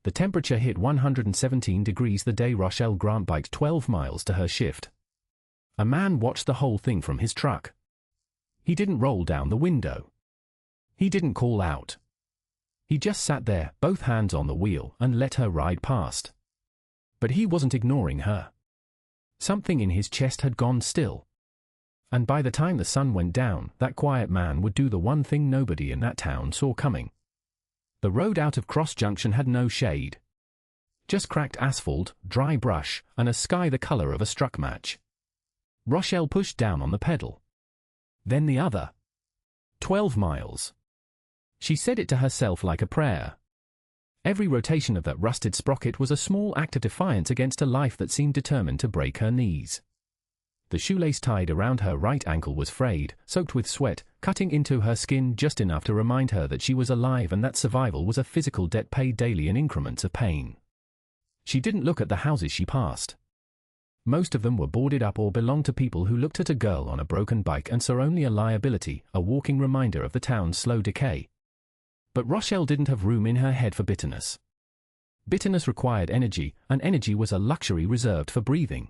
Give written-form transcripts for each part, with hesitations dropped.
The temperature hit 117 degrees the day Rochelle Grant biked 12 miles to her shift. A man watched the whole thing from his truck. He didn't roll down the window. He didn't call out. He just sat there, both hands on the wheel, and let her ride past. But he wasn't ignoring her. Something in his chest had gone still. And by the time the sun went down, that quiet man would do the one thing nobody in that town saw coming. The road out of Cross Junction had no shade. Just cracked asphalt, dry brush, and a sky the color of a struck match. Rochelle pushed down on the pedal. Then the other. 12 miles. She said it to herself like a prayer. Every rotation of that rusted sprocket was a small act of defiance against a life that seemed determined to break her knees. The shoelace tied around her right ankle was frayed, soaked with sweat, cutting into her skin just enough to remind her that she was alive and that survival was a physical debt paid daily in increments of pain. She didn't look at the houses she passed. Most of them were boarded up or belonged to people who looked at a girl on a broken bike and saw only a liability, a walking reminder of the town's slow decay. But Rochelle didn't have room in her head for bitterness. Bitterness required energy, and energy was a luxury reserved for breathing.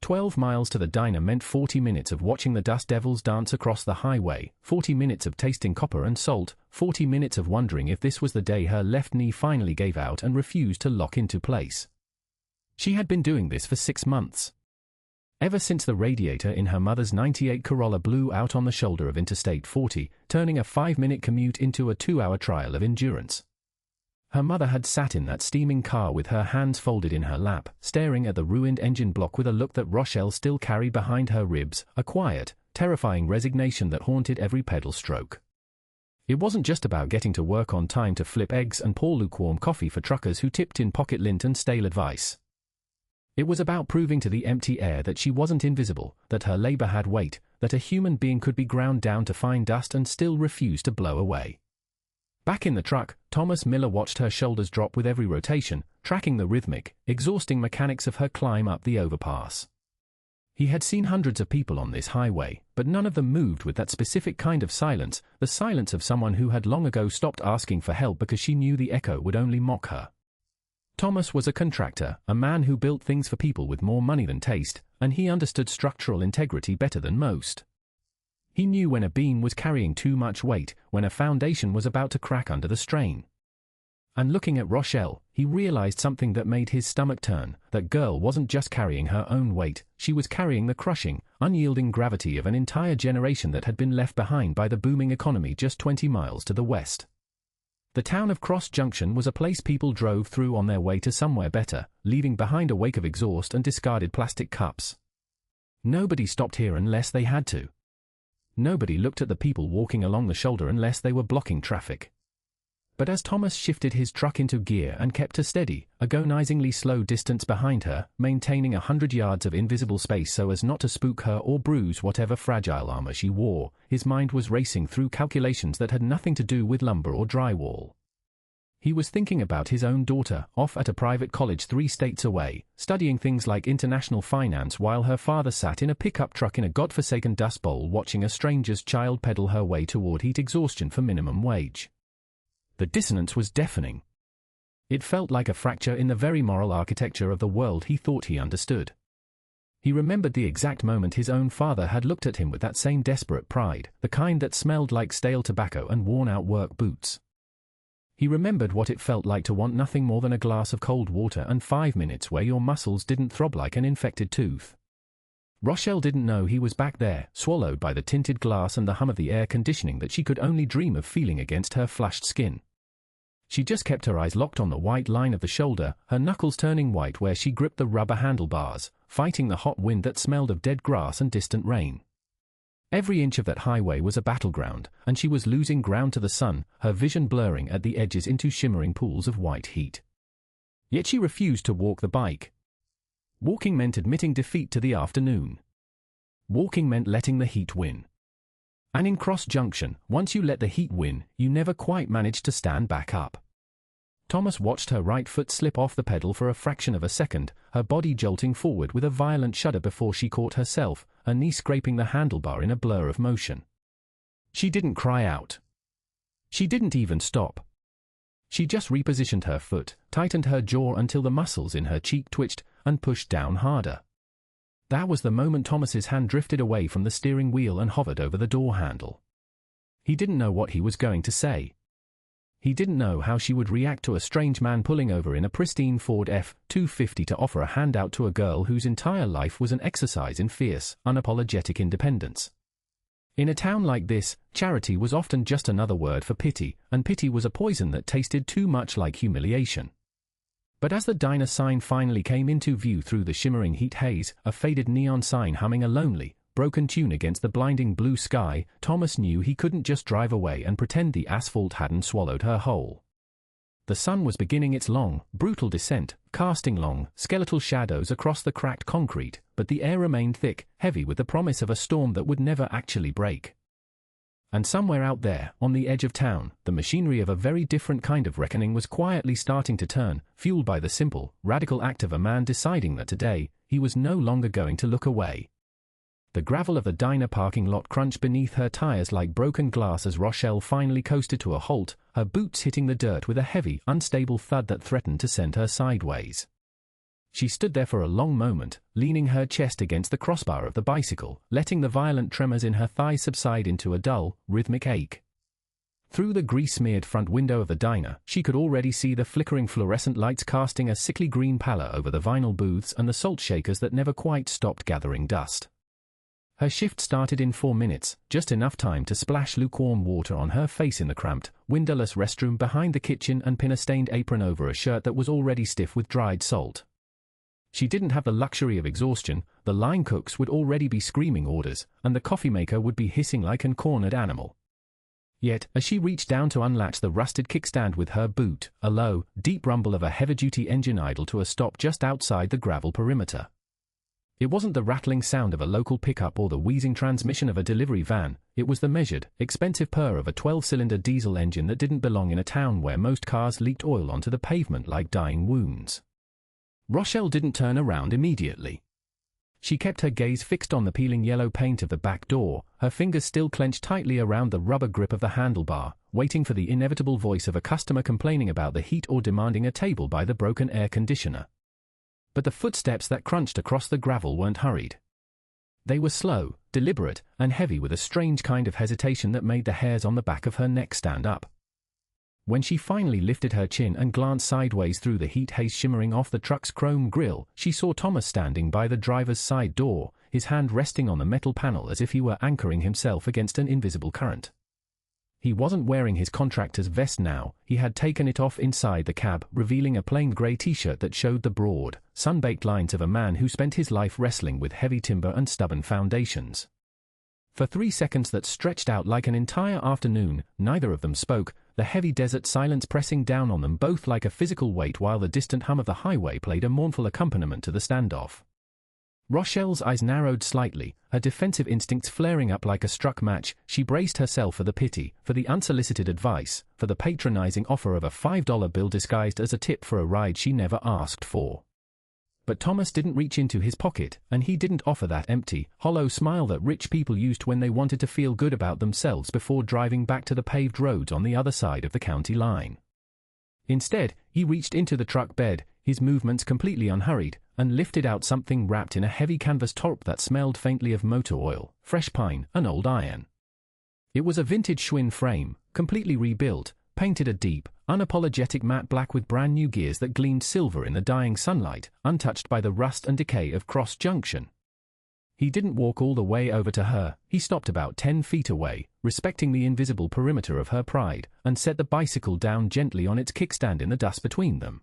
12 miles to the diner meant 40 minutes of watching the dust devils dance across the highway, 40 minutes of tasting copper and salt, 40 minutes of wondering if this was the day her left knee finally gave out and refused to lock into place. She had been doing this for 6 months. Ever since the radiator in her mother's '98 Corolla blew out on the shoulder of Interstate 40, turning a 5-minute commute into a 2-hour trial of endurance. Her mother had sat in that steaming car with her hands folded in her lap, staring at the ruined engine block with a look that Rochelle still carried behind her ribs, a quiet, terrifying resignation that haunted every pedal stroke. It wasn't just about getting to work on time to flip eggs and pour lukewarm coffee for truckers who tipped in pocket lint and stale advice. It was about proving to the empty air that she wasn't invisible, that her labor had weight, that a human being could be ground down to fine dust and still refuse to blow away. Back in the truck, Maurice Miller watched her shoulders drop with every rotation, tracking the rhythmic, exhausting mechanics of her climb up the overpass. He had seen hundreds of people on this highway, but none of them moved with that specific kind of silence, the silence of someone who had long ago stopped asking for help because she knew the echo would only mock her. Thomas was a contractor, a man who built things for people with more money than taste, and he understood structural integrity better than most. He knew when a beam was carrying too much weight, when a foundation was about to crack under the strain. And looking at Rochelle, he realized something that made his stomach turn. That girl wasn't just carrying her own weight, she was carrying the crushing, unyielding gravity of an entire generation that had been left behind by the booming economy just 20 miles to the west. The town of Cross Junction was a place people drove through on their way to somewhere better, leaving behind a wake of exhaust and discarded plastic cups. Nobody stopped here unless they had to. Nobody looked at the people walking along the shoulder unless they were blocking traffic. But as Thomas shifted his truck into gear and kept a steady, agonizingly slow distance behind her, maintaining 100 yards of invisible space so as not to spook her or bruise whatever fragile armor she wore, his mind was racing through calculations that had nothing to do with lumber or drywall. He was thinking about his own daughter, off at a private college 3 states away, studying things like international finance while her father sat in a pickup truck in a godforsaken dust bowl watching a stranger's child pedal her way toward heat exhaustion for minimum wage. The dissonance was deafening. It felt like a fracture in the very moral architecture of the world he thought he understood. He remembered the exact moment his own father had looked at him with that same desperate pride, the kind that smelled like stale tobacco and worn-out work boots. He remembered what it felt like to want nothing more than a glass of cold water and 5 minutes where your muscles didn't throb like an infected tooth. Rochelle didn't know he was back there, swallowed by the tinted glass and the hum of the air conditioning that she could only dream of feeling against her flushed skin. She just kept her eyes locked on the white line of the shoulder, her knuckles turning white where she gripped the rubber handlebars, fighting the hot wind that smelled of dead grass and distant rain. Every inch of that highway was a battleground, and she was losing ground to the sun, her vision blurring at the edges into shimmering pools of white heat. Yet she refused to walk the bike. Walking meant admitting defeat to the afternoon. Walking meant letting the heat win. And in Cross Junction, once you let the heat win, you never quite managed to stand back up. Thomas watched her right foot slip off the pedal for a fraction of a second, her body jolting forward with a violent shudder before she caught herself, her knee scraping the handlebar in a blur of motion. She didn't cry out. She didn't even stop. She just repositioned her foot, tightened her jaw until the muscles in her cheek twitched, and pushed down harder. That was the moment Thomas's hand drifted away from the steering wheel and hovered over the door handle. He didn't know what he was going to say. He didn't know how she would react to a strange man pulling over in a pristine Ford F-250 to offer a handout to a girl whose entire life was an exercise in fierce, unapologetic independence. In a town like this, charity was often just another word for pity, and pity was a poison that tasted too much like humiliation. But as the diner sign finally came into view through the shimmering heat haze, a faded neon sign humming a lonely, broken tune against the blinding blue sky, Thomas knew he couldn't just drive away and pretend the asphalt hadn't swallowed her whole. The sun was beginning its long, brutal descent, casting long, skeletal shadows across the cracked concrete, but the air remained thick, heavy with the promise of a storm that would never actually break. And somewhere out there, on the edge of town, the machinery of a very different kind of reckoning was quietly starting to turn, fueled by the simple, radical act of a man deciding that today, he was no longer going to look away. The gravel of the diner parking lot crunched beneath her tires like broken glass as Rochelle finally coasted to a halt, her boots hitting the dirt with a heavy, unstable thud that threatened to send her sideways. She stood there for a long moment, leaning her chest against the crossbar of the bicycle, letting the violent tremors in her thighs subside into a dull, rhythmic ache. Through the grease-smeared front window of the diner, she could already see the flickering fluorescent lights casting a sickly green pallor over the vinyl booths and the salt shakers that never quite stopped gathering dust. Her shift started in 4 minutes, just enough time to splash lukewarm water on her face in the cramped, windowless restroom behind the kitchen and pin a stained apron over a shirt that was already stiff with dried salt. She didn't have the luxury of exhaustion, the line cooks would already be screaming orders, and the coffee maker would be hissing like an cornered animal. Yet, as she reached down to unlatch the rusted kickstand with her boot, a low, deep rumble of a heavy-duty engine idled to a stop just outside the gravel perimeter. It wasn't the rattling sound of a local pickup or the wheezing transmission of a delivery van, it was the measured, expensive purr of a 12-cylinder diesel engine that didn't belong in a town where most cars leaked oil onto the pavement like dying wounds. Rochelle didn't turn around immediately. She kept her gaze fixed on the peeling yellow paint of the back door, her fingers still clenched tightly around the rubber grip of the handlebar, waiting for the inevitable voice of a customer complaining about the heat or demanding a table by the broken air conditioner. But the footsteps that crunched across the gravel weren't hurried. They were slow, deliberate, and heavy with a strange kind of hesitation that made the hairs on the back of her neck stand up. When she finally lifted her chin and glanced sideways through the heat haze shimmering off the truck's chrome grille, she saw Thomas standing by the driver's side door, his hand resting on the metal panel as if he were anchoring himself against an invisible current. He wasn't wearing his contractor's vest now, he had taken it off inside the cab, revealing a plain grey t-shirt that showed the broad, sun-baked lines of a man who spent his life wrestling with heavy timber and stubborn foundations. For 3 seconds that stretched out like an entire afternoon, neither of them spoke, the heavy desert silence pressing down on them both like a physical weight while the distant hum of the highway played a mournful accompaniment to the standoff. Rochelle's eyes narrowed slightly, her defensive instincts flaring up like a struck match. She braced herself for the pity, for the unsolicited advice, for the patronizing offer of a $5 bill disguised as a tip for a ride she never asked for. But Thomas didn't reach into his pocket, and he didn't offer that empty, hollow smile that rich people used when they wanted to feel good about themselves before driving back to the paved roads on the other side of the county line. Instead, he reached into the truck bed, his movements completely unhurried, and lifted out something wrapped in a heavy canvas tarp that smelled faintly of motor oil, fresh pine, and old iron. It was a vintage Schwinn frame, completely rebuilt, painted a deep, unapologetic matte black with brand new gears that gleamed silver in the dying sunlight, untouched by the rust and decay of Cross Junction. He didn't walk all the way over to her, he stopped about 10 feet away, respecting the invisible perimeter of her pride, and set the bicycle down gently on its kickstand in the dust between them.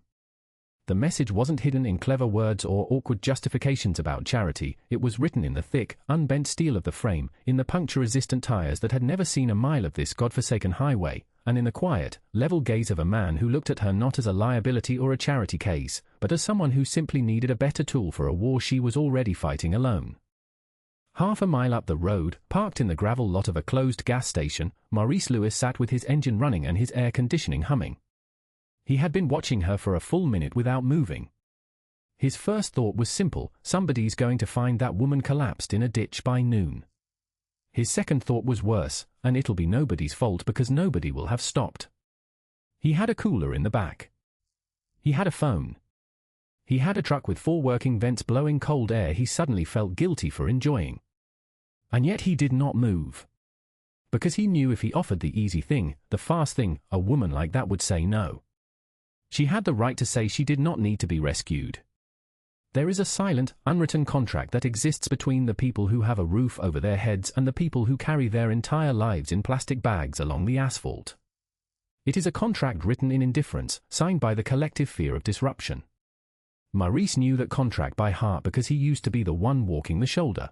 The message wasn't hidden in clever words or awkward justifications about charity, it was written in the thick, unbent steel of the frame, in the puncture-resistant tires that had never seen a mile of this godforsaken highway, and in the quiet, level gaze of a man who looked at her not as a liability or a charity case, but as someone who simply needed a better tool for a war she was already fighting alone. Half a mile up the road, parked in the gravel lot of a closed gas station, Maurice Lewis sat with his engine running and his air conditioning humming. He had been watching her for a full minute without moving. His first thought was simple, somebody's going to find that woman collapsed in a ditch by noon. His second thought was worse, and it'll be nobody's fault because nobody will have stopped. He had a cooler in the back. He had a phone. He had a truck with 4 working vents blowing cold air he suddenly felt guilty for enjoying. And yet he did not move. Because he knew if he offered the easy thing, the fast thing, a woman like that would say no. She had the right to say she did not need to be rescued. There is a silent, unwritten contract that exists between the people who have a roof over their heads and the people who carry their entire lives in plastic bags along the asphalt. It is a contract written in indifference, signed by the collective fear of disruption. Maurice knew that contract by heart because he used to be the one walking the shoulder.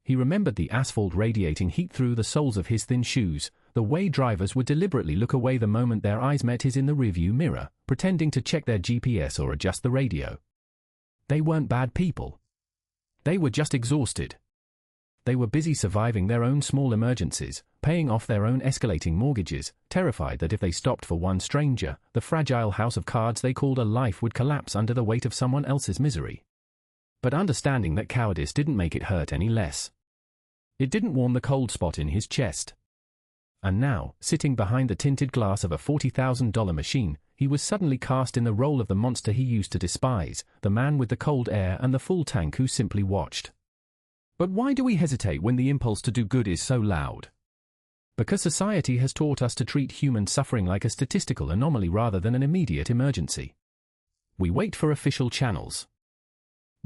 He remembered the asphalt radiating heat through the soles of his thin shoes, the way drivers would deliberately look away the moment their eyes met his in the rearview mirror, pretending to check their GPS or adjust the radio. They weren't bad people. They were just exhausted. They were busy surviving their own small emergencies, paying off their own escalating mortgages, terrified that if they stopped for one stranger, the fragile house of cards they called a life would collapse under the weight of someone else's misery. But understanding that cowardice didn't make it hurt any less. It didn't warm the cold spot in his chest. And now, sitting behind the tinted glass of a $40,000 machine, he was suddenly cast in the role of the monster he used to despise, the man with the cold air and the full tank who simply watched. But why do we hesitate when the impulse to do good is so loud? Because society has taught us to treat human suffering like a statistical anomaly rather than an immediate emergency. We wait for official channels.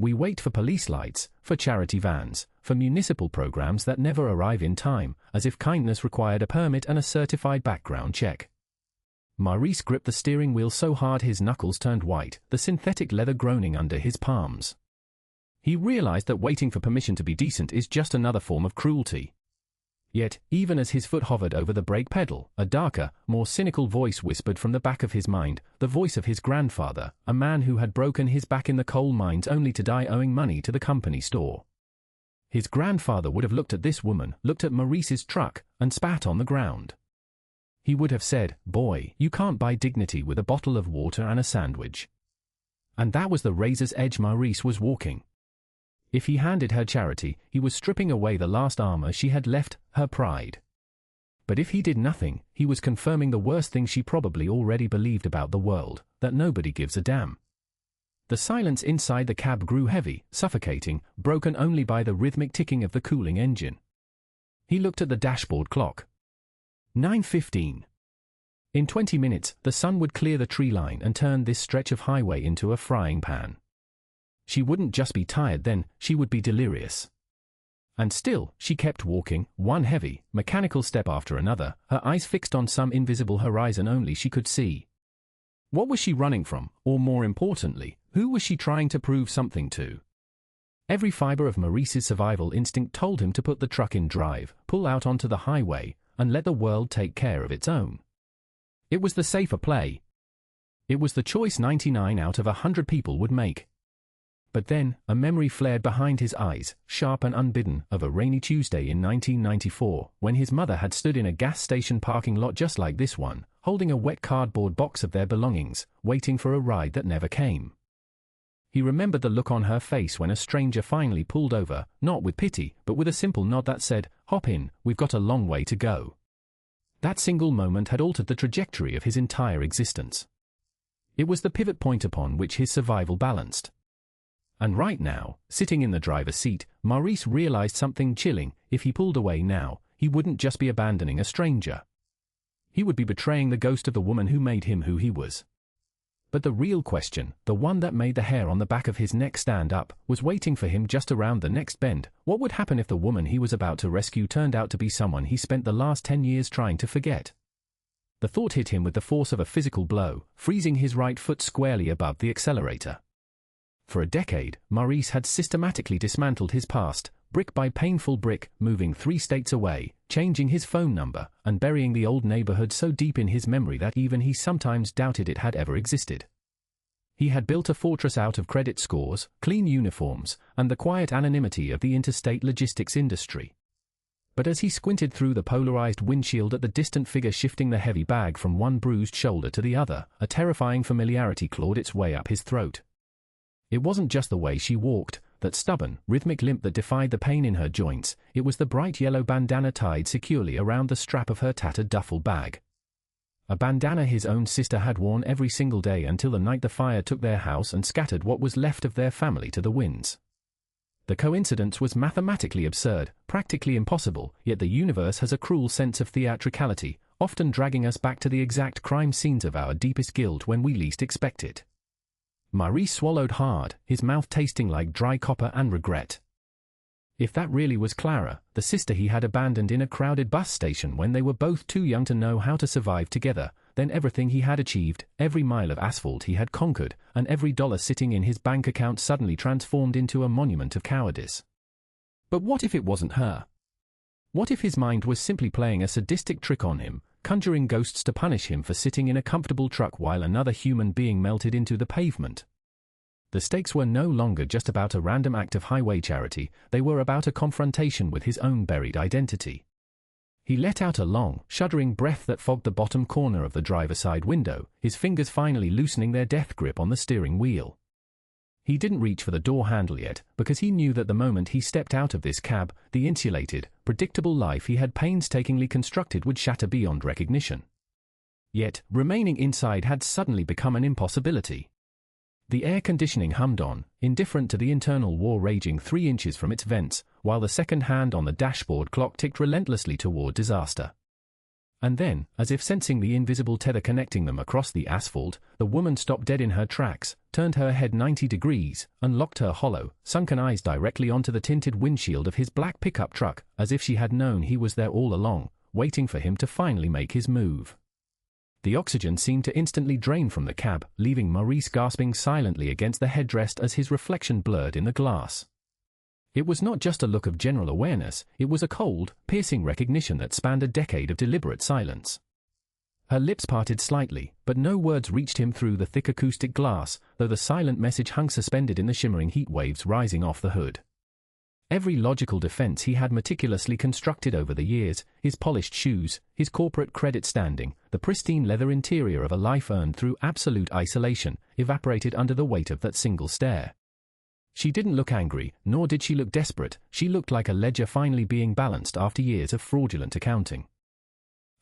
We wait for police lights, for charity vans, for municipal programs that never arrive in time, as if kindness required a permit and a certified background check. Maurice gripped the steering wheel so hard his knuckles turned white, the synthetic leather groaning under his palms. He realized that waiting for permission to be decent is just another form of cruelty. Yet, even as his foot hovered over the brake pedal, a darker, more cynical voice whispered from the back of his mind, the voice of his grandfather, a man who had broken his back in the coal mines only to die owing money to the company store. His grandfather would have looked at this woman, looked at Maurice's truck, and spat on the ground. He would have said, "Boy, you can't buy dignity with a bottle of water and a sandwich." And that was the razor's edge Maurice was walking. If he handed her charity, he was stripping away the last armor she had left, her pride. But if he did nothing, he was confirming the worst thing she probably already believed about the world, that nobody gives a damn. The silence inside the cab grew heavy, suffocating, broken only by the rhythmic ticking of the cooling engine. He looked at the dashboard clock. 9:15. In 20 minutes, the sun would clear the tree line and turn this stretch of highway into a frying pan. She wouldn't just be tired then, she would be delirious. And still, she kept walking, one heavy, mechanical step after another, her eyes fixed on some invisible horizon only she could see. What was she running from, or more importantly, who was she trying to prove something to? Every fiber of Maurice's survival instinct told him to put the truck in drive, pull out onto the highway, and let the world take care of its own. It was the safer play. It was the choice 99 out of 100 people would make. But then, a memory flared behind his eyes, sharp and unbidden, of a rainy Tuesday in 1994, when his mother had stood in a gas station parking lot just like this one, holding a wet cardboard box of their belongings, waiting for a ride that never came. He remembered the look on her face when a stranger finally pulled over, not with pity, but with a simple nod that said, "Hop in, we've got a long way to go." That single moment had altered the trajectory of his entire existence. It was the pivot point upon which his survival balanced. And right now, sitting in the driver's seat, Maurice realized something chilling. If he pulled away now, he wouldn't just be abandoning a stranger. He would be betraying the ghost of the woman who made him who he was. But the real question, the one that made the hair on the back of his neck stand up, was waiting for him just around the next bend. What would happen if the woman he was about to rescue turned out to be someone he spent the last 10 years trying to forget? The thought hit him with the force of a physical blow, freezing his right foot squarely above the accelerator. For a decade, Maurice had systematically dismantled his past, brick by painful brick, moving 3 states away, changing his phone number, and burying the old neighborhood so deep in his memory that even he sometimes doubted it had ever existed. He had built a fortress out of credit scores, clean uniforms, and the quiet anonymity of the interstate logistics industry. But as he squinted through the polarized windshield at the distant figure shifting the heavy bag from one bruised shoulder to the other, a terrifying familiarity clawed its way up his throat. It wasn't just the way she walked, that stubborn, rhythmic limp that defied the pain in her joints, it was the bright yellow bandana tied securely around the strap of her tattered duffel bag. a bandana his own sister had worn every single day until the night the fire took their house and scattered what was left of their family to the winds. The coincidence was mathematically absurd, practically impossible, yet the universe has a cruel sense of theatricality, often dragging us back to the exact crime scenes of our deepest guilt when we least expect it. Maurice swallowed hard, his mouth tasting like dry copper and regret. If that really was Clara, the sister he had abandoned in a crowded bus station when they were both too young to know how to survive together, then everything he had achieved, every mile of asphalt he had conquered, and every dollar sitting in his bank account suddenly transformed into a monument of cowardice. But what if it wasn't her? What if his mind was simply playing a sadistic trick on him, conjuring ghosts to punish him for sitting in a comfortable truck while another human being melted into the pavement? The stakes were no longer just about a random act of highway charity, they were about a confrontation with his own buried identity. He let out a long, shuddering breath that fogged the bottom corner of the driver's side window, his fingers finally loosening their death grip on the steering wheel. He didn't reach for the door handle yet, because he knew that the moment he stepped out of this cab, the insulated, predictable life he had painstakingly constructed would shatter beyond recognition. Yet, remaining inside had suddenly become an impossibility. The air conditioning hummed on, indifferent to the internal war raging 3 inches from its vents, while the second hand on the dashboard clock ticked relentlessly toward disaster. And then, as if sensing the invisible tether connecting them across the asphalt, the woman stopped dead in her tracks, turned her head 90 degrees, and locked her hollow, sunken eyes directly onto the tinted windshield of his black pickup truck, as if she had known he was there all along, waiting for him to finally make his move. The oxygen seemed to instantly drain from the cab, leaving Maurice gasping silently against the headrest as his reflection blurred in the glass. It was not just a look of general awareness, it was a cold, piercing recognition that spanned a decade of deliberate silence. Her lips parted slightly, but no words reached him through the thick acoustic glass, though the silent message hung suspended in the shimmering heat waves rising off the hood. Every logical defense he had meticulously constructed over the years, his polished shoes, his corporate credit standing, the pristine leather interior of a life earned through absolute isolation, evaporated under the weight of that single stare. She didn't look angry, nor did she look desperate, she looked like a ledger finally being balanced after years of fraudulent accounting.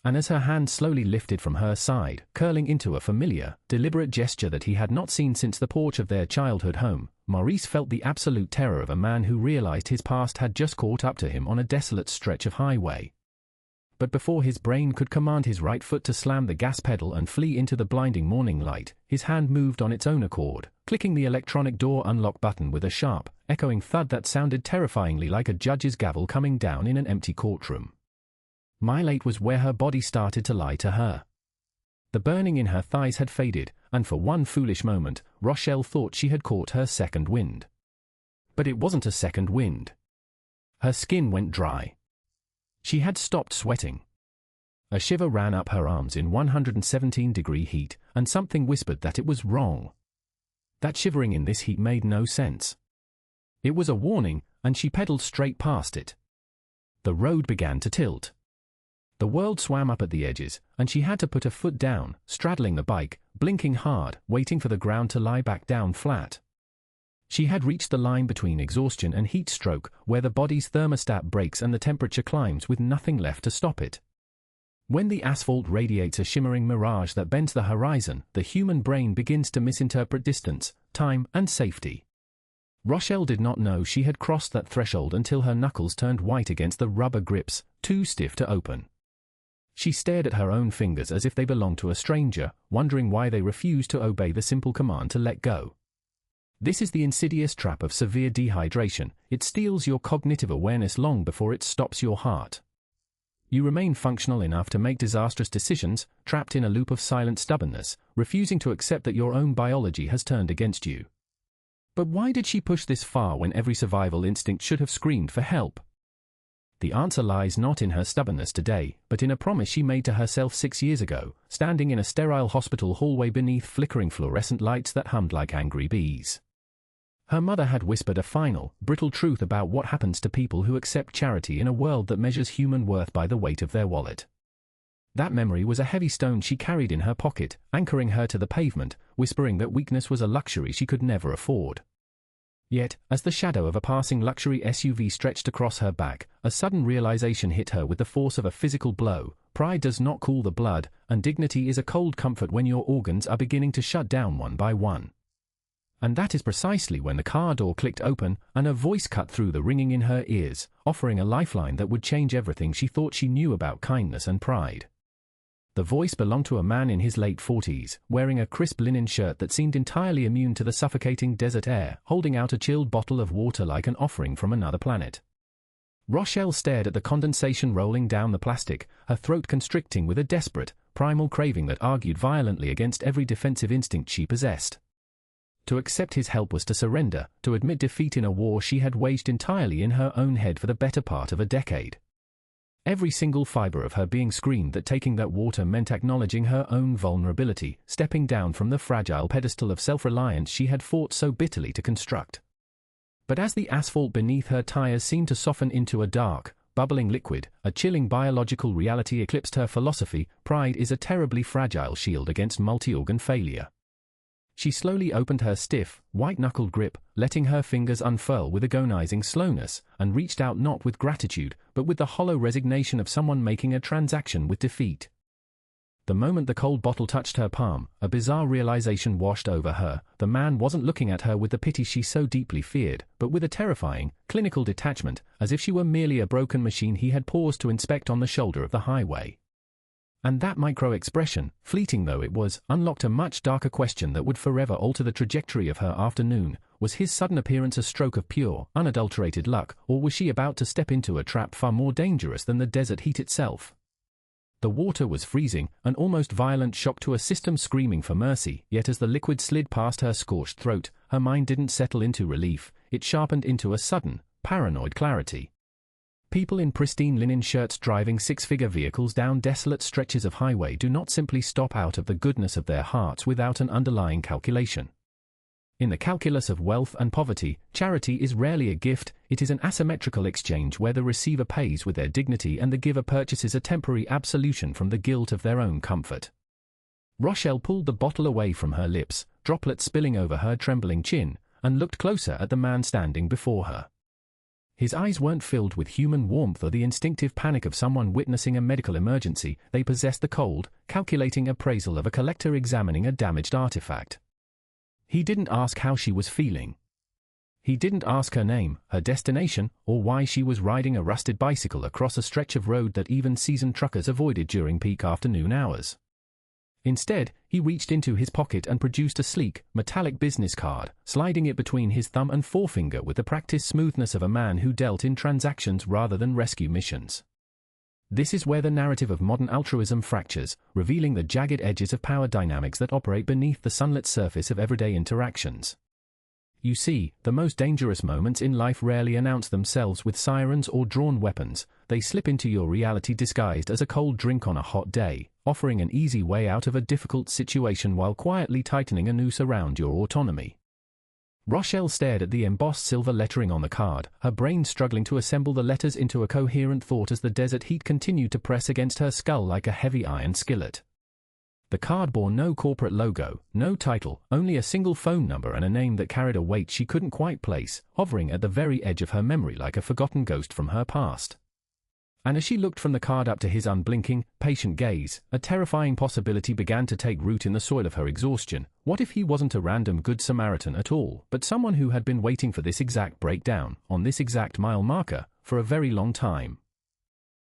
And as her hand slowly lifted from her side, curling into a familiar, deliberate gesture that he had not seen since the porch of their childhood home, Maurice felt the absolute terror of a man who realized his past had just caught up to him on a desolate stretch of highway. But before his brain could command his right foot to slam the gas pedal and flee into the blinding morning light, his hand moved on its own accord, clicking the electronic door unlock button with a sharp, echoing thud that sounded terrifyingly like a judge's gavel coming down in an empty courtroom. Mile 8 was where her body started to lie to her. The burning in her thighs had faded, and for one foolish moment, Rochelle thought she had caught her second wind. But it wasn't a second wind. Her skin went dry. She had stopped sweating. A shiver ran up her arms in 117-degree heat, and something whispered that it was wrong. That shivering in this heat made no sense. It was a warning, and she pedaled straight past it. The road began to tilt. The world swam up at the edges, and she had to put a foot down, straddling the bike, blinking hard, waiting for the ground to lie back down flat. She had reached the line between exhaustion and heat stroke, where the body's thermostat breaks and the temperature climbs with nothing left to stop it. When the asphalt radiates a shimmering mirage that bends the horizon, the human brain begins to misinterpret distance, time, and safety. Rochelle did not know she had crossed that threshold until her knuckles turned white against the rubber grips, too stiff to open. She stared at her own fingers as if they belonged to a stranger, wondering why they refused to obey the simple command to let go. This is the insidious trap of severe dehydration. It steals your cognitive awareness long before it stops your heart. You remain functional enough to make disastrous decisions, trapped in a loop of silent stubbornness, refusing to accept that your own biology has turned against you. But why did she push this far when every survival instinct should have screamed for help? The answer lies not in her stubbornness today, but in a promise she made to herself 6 years ago, standing in a sterile hospital hallway beneath flickering fluorescent lights that hummed like angry bees. Her mother had whispered a final, brittle truth about what happens to people who accept charity in a world that measures human worth by the weight of their wallet. That memory was a heavy stone she carried in her pocket, anchoring her to the pavement, whispering that weakness was a luxury she could never afford. Yet, as the shadow of a passing luxury SUV stretched across her back, a sudden realization hit her with the force of a physical blow. Pride does not cool the blood, and dignity is a cold comfort when your organs are beginning to shut down one by one. And that is precisely when the car door clicked open, and a voice cut through the ringing in her ears, offering a lifeline that would change everything she thought she knew about kindness and pride. The voice belonged to a man in his late 40s, wearing a crisp linen shirt that seemed entirely immune to the suffocating desert air, holding out a chilled bottle of water like an offering from another planet. Rochelle stared at the condensation rolling down the plastic, her throat constricting with a desperate, primal craving that argued violently against every defensive instinct she possessed. To accept his help was to surrender, to admit defeat in a war she had waged entirely in her own head for the better part of a decade. Every single fiber of her being screamed that taking that water meant acknowledging her own vulnerability, stepping down from the fragile pedestal of self-reliance she had fought so bitterly to construct. But as the asphalt beneath her tires seemed to soften into a dark, bubbling liquid, a chilling biological reality eclipsed her philosophy. Pride is a terribly fragile shield against multi-organ failure. She slowly opened her stiff, white-knuckled grip, letting her fingers unfurl with agonizing slowness, and reached out not with gratitude, but with the hollow resignation of someone making a transaction with defeat. The moment the cold bottle touched her palm, a bizarre realization washed over her. The man wasn't looking at her with the pity she so deeply feared, but with a terrifying, clinical detachment, as if she were merely a broken machine he had paused to inspect on the shoulder of the highway. And that micro-expression, fleeting though it was, unlocked a much darker question that would forever alter the trajectory of her afternoon. Was his sudden appearance a stroke of pure, unadulterated luck, or was she about to step into a trap far more dangerous than the desert heat itself? The water was freezing, an almost violent shock to a system screaming for mercy, yet as the liquid slid past her scorched throat, her mind didn't settle into relief, it sharpened into a sudden, paranoid clarity. People in pristine linen shirts driving six-figure vehicles down desolate stretches of highway do not simply stop out of the goodness of their hearts without an underlying calculation. In the calculus of wealth and poverty, charity is rarely a gift, it is an asymmetrical exchange where the receiver pays with their dignity and the giver purchases a temporary absolution from the guilt of their own comfort. Rochelle pulled the bottle away from her lips, droplets spilling over her trembling chin, and looked closer at the man standing before her. His eyes weren't filled with human warmth or the instinctive panic of someone witnessing a medical emergency, they possessed the cold, calculating appraisal of a collector examining a damaged artifact. He didn't ask how she was feeling. He didn't ask her name, her destination, or why she was riding a rusted bicycle across a stretch of road that even seasoned truckers avoided during peak afternoon hours. Instead, he reached into his pocket and produced a sleek, metallic business card, sliding it between his thumb and forefinger with the practiced smoothness of a man who dealt in transactions rather than rescue missions. This is where the narrative of modern altruism fractures, revealing the jagged edges of power dynamics that operate beneath the sunlit surface of everyday interactions. You see, the most dangerous moments in life rarely announce themselves with sirens or drawn weapons, they slip into your reality disguised as a cold drink on a hot day, offering an easy way out of a difficult situation while quietly tightening a noose around your autonomy. Rochelle stared at the embossed silver lettering on the card, her brain struggling to assemble the letters into a coherent thought as the desert heat continued to press against her skull like a heavy iron skillet. The card bore no corporate logo, no title, only a single phone number and a name that carried a weight she couldn't quite place, hovering at the very edge of her memory like a forgotten ghost from her past. And as she looked from the card up to his unblinking, patient gaze, a terrifying possibility began to take root in the soil of her exhaustion. What if he wasn't a random Good Samaritan at all, but someone who had been waiting for this exact breakdown, on this exact mile marker, for a very long time?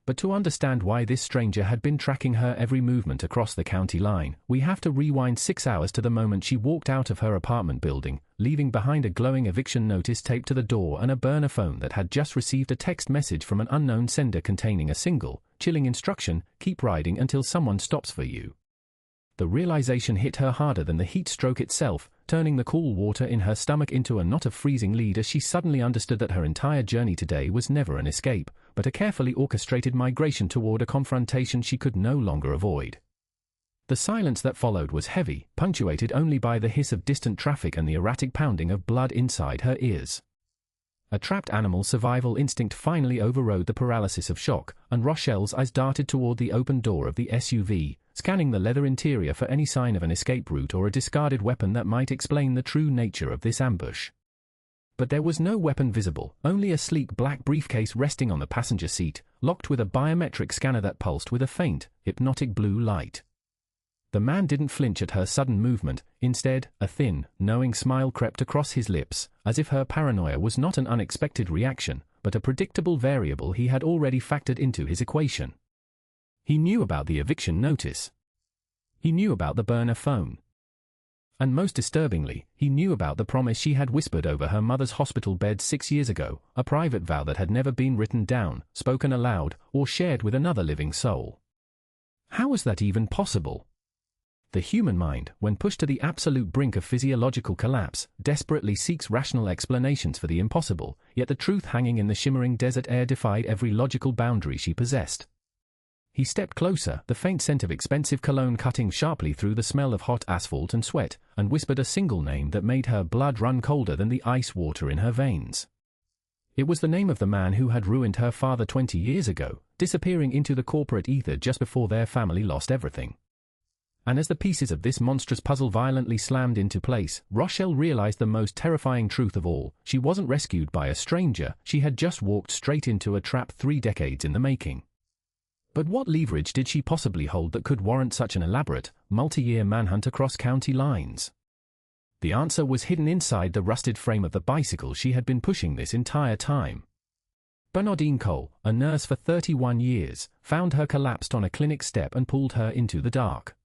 But to understand why this stranger had been tracking her every movement across the county line, we have to rewind 6 hours to the moment she walked out of her apartment building, leaving behind a glowing eviction notice taped to the door and a burner phone that had just received a text message from an unknown sender containing a single, chilling instruction: keep riding until someone stops for you. The realization hit her harder than the heat stroke itself, turning the cool water in her stomach into a knot of freezing lead as she suddenly understood that her entire journey today was never an escape, but a carefully orchestrated migration toward a confrontation she could no longer avoid. The silence that followed was heavy, punctuated only by the hiss of distant traffic and the erratic pounding of blood inside her ears. A trapped animal's survival instinct finally overrode the paralysis of shock, and Rochelle's eyes darted toward the open door of the SUV, scanning the leather interior for any sign of an escape route or a discarded weapon that might explain the true nature of this ambush. But there was no weapon visible, only a sleek black briefcase resting on the passenger seat, locked with a biometric scanner that pulsed with a faint, hypnotic blue light. The man didn't flinch at her sudden movement. Instead, a thin, knowing smile crept across his lips, as if her paranoia was not an unexpected reaction, but a predictable variable he had already factored into his equation. He knew about the eviction notice. He knew about the burner phone. And most disturbingly, he knew about the promise she had whispered over her mother's hospital bed 6 years ago, a private vow that had never been written down, spoken aloud, or shared with another living soul. How was that even possible? The human mind, when pushed to the absolute brink of physiological collapse, desperately seeks rational explanations for the impossible, yet the truth hanging in the shimmering desert air defied every logical boundary she possessed. He stepped closer, the faint scent of expensive cologne cutting sharply through the smell of hot asphalt and sweat, and whispered a single name that made her blood run colder than the ice water in her veins. It was the name of the man who had ruined her father 20 years ago, disappearing into the corporate ether just before their family lost everything. And as the pieces of this monstrous puzzle violently slammed into place, Rochelle realized the most terrifying truth of all. She wasn't rescued by a stranger, she had just walked straight into a trap 3 decades in the making. But what leverage did she possibly hold that could warrant such an elaborate, multi-year manhunt across county lines? The answer was hidden inside the rusted frame of the bicycle she had been pushing this entire time. Bernardine Cole, a nurse for 31 years, found her collapsed on a clinic step and pulled her into the dark.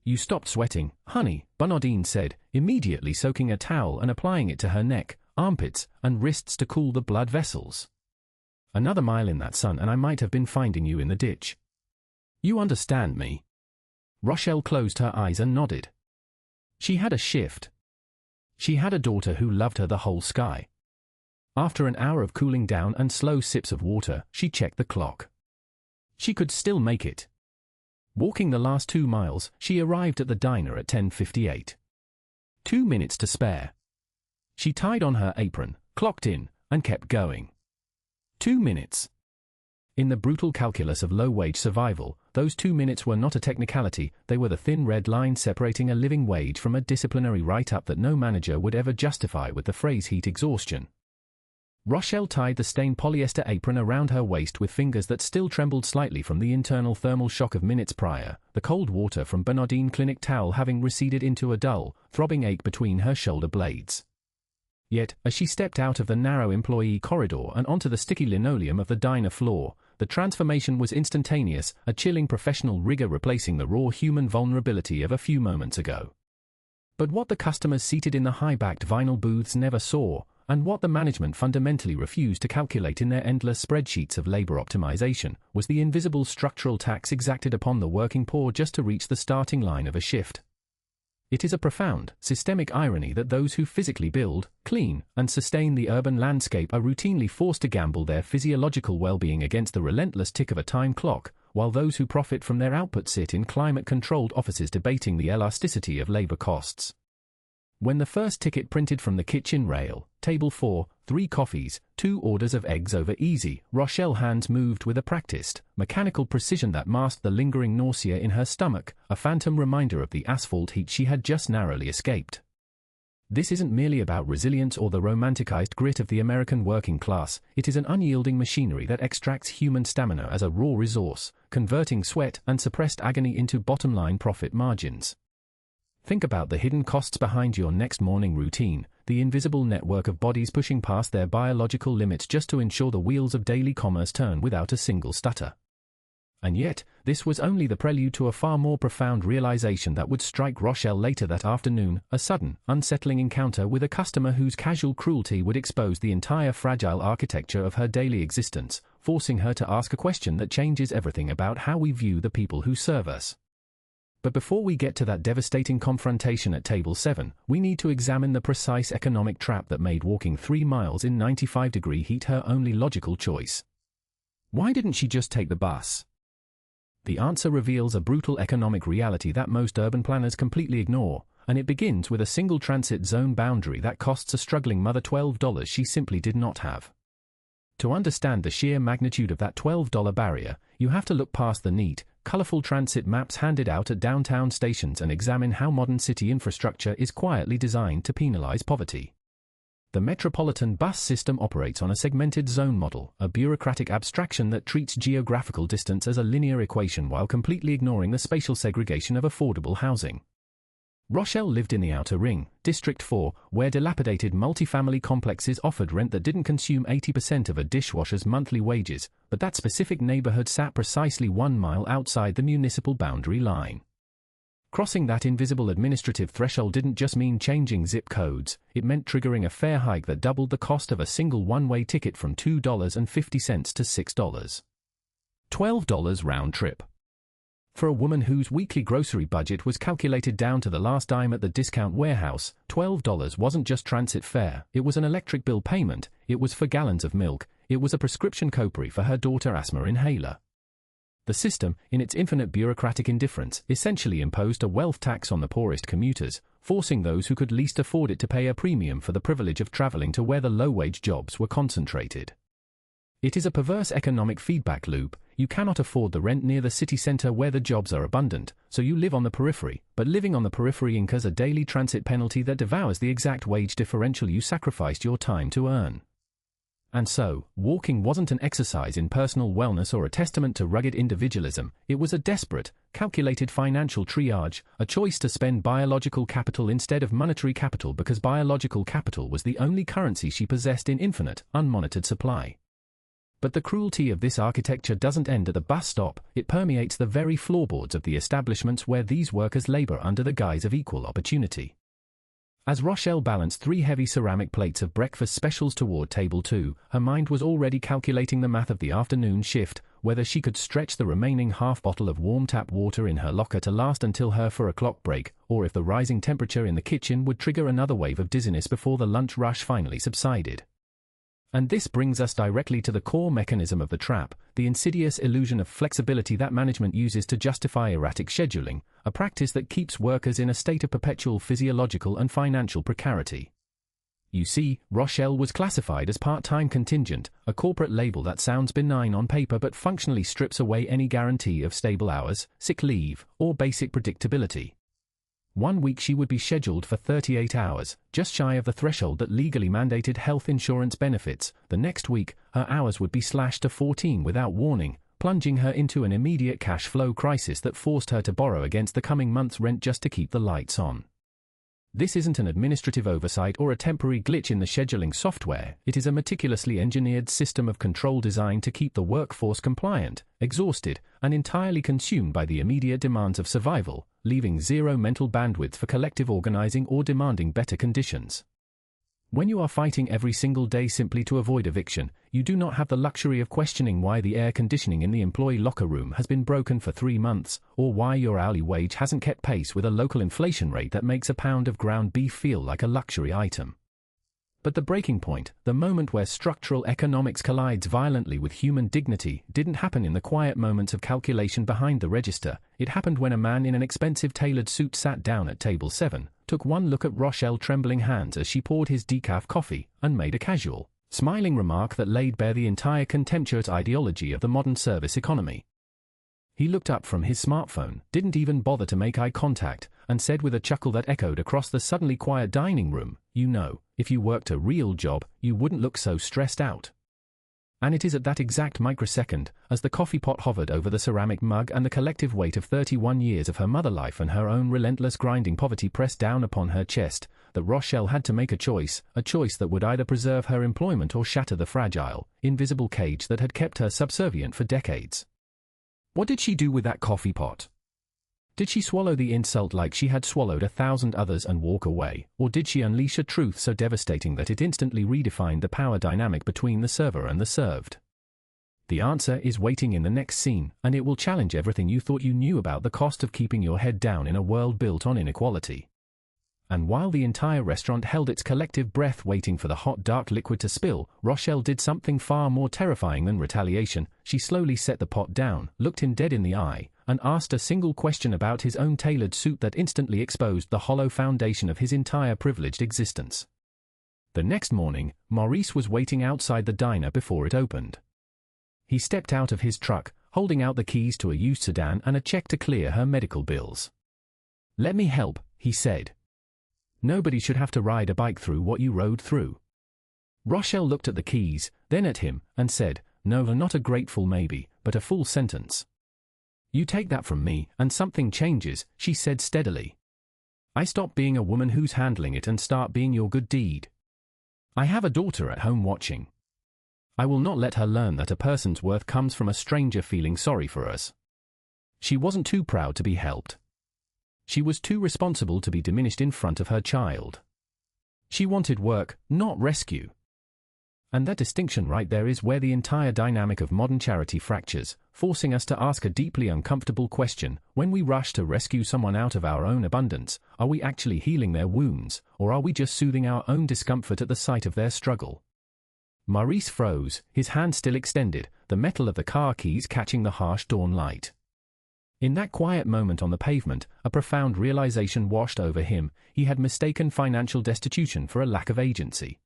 "You stopped sweating, honey," Bernardine said, immediately soaking a towel and applying it to her neck, armpits, and wrists to cool the blood vessels. "Another mile in that sun and I might have been finding you in the ditch. You understand me?" Rochelle closed her eyes and nodded. She had a shift. She had a daughter who loved her the whole sky. After an hour of cooling down and slow sips of water, she checked the clock. She could still make it. Walking the last 2 miles, she arrived at the diner at 10:58. 2 minutes to spare. She tied on her apron, clocked in, and kept going. 2 minutes. In the brutal calculus of low-wage survival, those 2 minutes were not a technicality, they were the thin red line separating a living wage from a disciplinary write-up that no manager would ever justify with the phrase heat exhaustion. Rochelle tied the stained polyester apron around her waist with fingers that still trembled slightly from the internal thermal shock of minutes prior, the cold water from Bernardine Clinic towel having receded into a dull, throbbing ache between her shoulder blades. Yet, as she stepped out of the narrow employee corridor and onto the sticky linoleum of the diner floor, the transformation was instantaneous, a chilling professional rigor replacing the raw human vulnerability of a few moments ago. But what the customers seated in the high-backed vinyl booths never saw, and what the management fundamentally refused to calculate in their endless spreadsheets of labor optimization, was the invisible structural tax exacted upon the working poor just to reach the starting line of a shift. It is a profound, systemic irony that those who physically build, clean, and sustain the urban landscape are routinely forced to gamble their physiological well-being against the relentless tick of a time clock, while those who profit from their output sit in climate-controlled offices debating the elasticity of labor costs. When the first ticket printed from the kitchen rail, table 4, 3 coffees, 2 orders of eggs over easy, Rochelle's hands moved with a practiced, mechanical precision that masked the lingering nausea in her stomach, a phantom reminder of the asphalt heat she had just narrowly escaped. This isn't merely about resilience or the romanticized grit of the American working class, it is an unyielding machinery that extracts human stamina as a raw resource, converting sweat and suppressed agony into bottom-line profit margins. Think about the hidden costs behind your next morning routine, the invisible network of bodies pushing past their biological limits just to ensure the wheels of daily commerce turn without a single stutter. And yet, this was only the prelude to a far more profound realization that would strike Rochelle later that afternoon, a sudden, unsettling encounter with a customer whose casual cruelty would expose the entire fragile architecture of her daily existence, forcing her to ask a question that changes everything about how we view the people who serve us. But before we get to that devastating confrontation at table 7, we need to examine the precise economic trap that made walking 3 miles in 95-degree heat her only logical choice. Why didn't she just take the bus? The answer reveals a brutal economic reality that most urban planners completely ignore, and it begins with a single transit zone boundary that costs a struggling mother $12 she simply did not have. To understand the sheer magnitude of that $12 barrier, you have to look past the neat, colorful transit maps handed out at downtown stations and examine how modern city infrastructure is quietly designed to penalize poverty. The metropolitan bus system operates on a segmented zone model, a bureaucratic abstraction that treats geographical distance as a linear equation while completely ignoring the spatial segregation of affordable housing. Rochelle lived in the Outer Ring, District 4, where dilapidated multifamily complexes offered rent that didn't consume 80% of a dishwasher's monthly wages, but that specific neighborhood sat precisely 1 mile outside the municipal boundary line. Crossing that invisible administrative threshold didn't just mean changing zip codes, it meant triggering a fare hike that doubled the cost of a single one-way ticket from $2.50 to $6. $12 round trip. For a woman whose weekly grocery budget was calculated down to the last dime at the discount warehouse, $12 wasn't just transit fare, it was an electric bill payment, it was for gallons of milk, it was a prescription copay for her daughter's asthma inhaler. The system, in its infinite bureaucratic indifference, essentially imposed a wealth tax on the poorest commuters, forcing those who could least afford it to pay a premium for the privilege of traveling to where the low-wage jobs were concentrated. It is a perverse economic feedback loop. You cannot afford the rent near the city centre where the jobs are abundant, so you live on the periphery, but living on the periphery incurs a daily transit penalty that devours the exact wage differential you sacrificed your time to earn. And so, walking wasn't an exercise in personal wellness or a testament to rugged individualism, it was a desperate, calculated financial triage, a choice to spend biological capital instead of monetary capital because biological capital was the only currency she possessed in infinite, unmonitored supply. But the cruelty of this architecture doesn't end at the bus stop, it permeates the very floorboards of the establishments where these workers labor under the guise of equal opportunity. As Rochelle balanced 3 heavy ceramic plates of breakfast specials toward table 2, her mind was already calculating the math of the afternoon shift, whether she could stretch the remaining half bottle of warm tap water in her locker to last until her 4 o'clock break, or if the rising temperature in the kitchen would trigger another wave of dizziness before the lunch rush finally subsided. And this brings us directly to the core mechanism of the trap, the insidious illusion of flexibility that management uses to justify erratic scheduling, a practice that keeps workers in a state of perpetual physiological and financial precarity. You see, Rochelle was classified as part-time contingent, a corporate label that sounds benign on paper but functionally strips away any guarantee of stable hours, sick leave, or basic predictability. 1 week she would be scheduled for 38 hours, just shy of the threshold that legally mandated health insurance benefits. The next week, her hours would be slashed to 14 without warning, plunging her into an immediate cash flow crisis that forced her to borrow against the coming month's rent just to keep the lights on. This isn't an administrative oversight or a temporary glitch in the scheduling software, it is a meticulously engineered system of control designed to keep the workforce compliant, exhausted, and entirely consumed by the immediate demands of survival, leaving zero mental bandwidth for collective organizing or demanding better conditions. When you are fighting every single day simply to avoid eviction, you do not have the luxury of questioning why the air conditioning in the employee locker room has been broken for 3 months, or why your hourly wage hasn't kept pace with a local inflation rate that makes a pound of ground beef feel like a luxury item. But the breaking point, the moment where structural economics collides violently with human dignity, didn't happen in the quiet moments of calculation behind the register. It happened when a man in an expensive tailored suit sat down at table 7, took one look at Rochelle's trembling hands as she poured his decaf coffee, and made a casual, smiling remark that laid bare the entire contemptuous ideology of the modern service economy. He looked up from his smartphone, didn't even bother to make eye contact, and said with a chuckle that echoed across the suddenly quiet dining room, "You know, if you worked a real job, you wouldn't look so stressed out." And it is at that exact microsecond, as the coffee pot hovered over the ceramic mug and the collective weight of 31 years of her mother life and her own relentless grinding poverty pressed down upon her chest, that Rochelle had to make a choice that would either preserve her employment or shatter the fragile, invisible cage that had kept her subservient for decades. What did she do with that coffee pot? Did she swallow the insult like she had swallowed 1,000 others and walk away, or did she unleash a truth so devastating that it instantly redefined the power dynamic between the server and the served? The answer is waiting in the next scene, and it will challenge everything you thought you knew about the cost of keeping your head down in a world built on inequality. And while the entire restaurant held its collective breath waiting for the hot dark liquid to spill, Rochelle did something far more terrifying than retaliation. She slowly set the pot down, looked him dead in the eye, and asked a single question about his own tailored suit that instantly exposed the hollow foundation of his entire privileged existence. The next morning, Maurice was waiting outside the diner before it opened. He stepped out of his truck, holding out the keys to a used sedan and a check to clear her medical bills. "Let me help," he said. "Nobody should have to ride a bike through what you rode through." Rochelle looked at the keys, then at him, and said, "No, not a grateful maybe, but a full sentence." "You take that from me, and something changes," she said steadily. "I stop being a woman who's handling it and start being your good deed. I have a daughter at home watching. I will not let her learn that a person's worth comes from a stranger feeling sorry for us." She wasn't too proud to be helped. She was too responsible to be diminished in front of her child. She wanted work, not rescue. And that distinction right there is where the entire dynamic of modern charity fractures, forcing us to ask a deeply uncomfortable question: when we rush to rescue someone out of our own abundance, are we actually healing their wounds, or are we just soothing our own discomfort at the sight of their struggle? Maurice froze, his hand still extended, the metal of the car keys catching the harsh dawn light. In that quiet moment on the pavement, a profound realization washed over him. He had mistaken financial destitution for a lack of agency.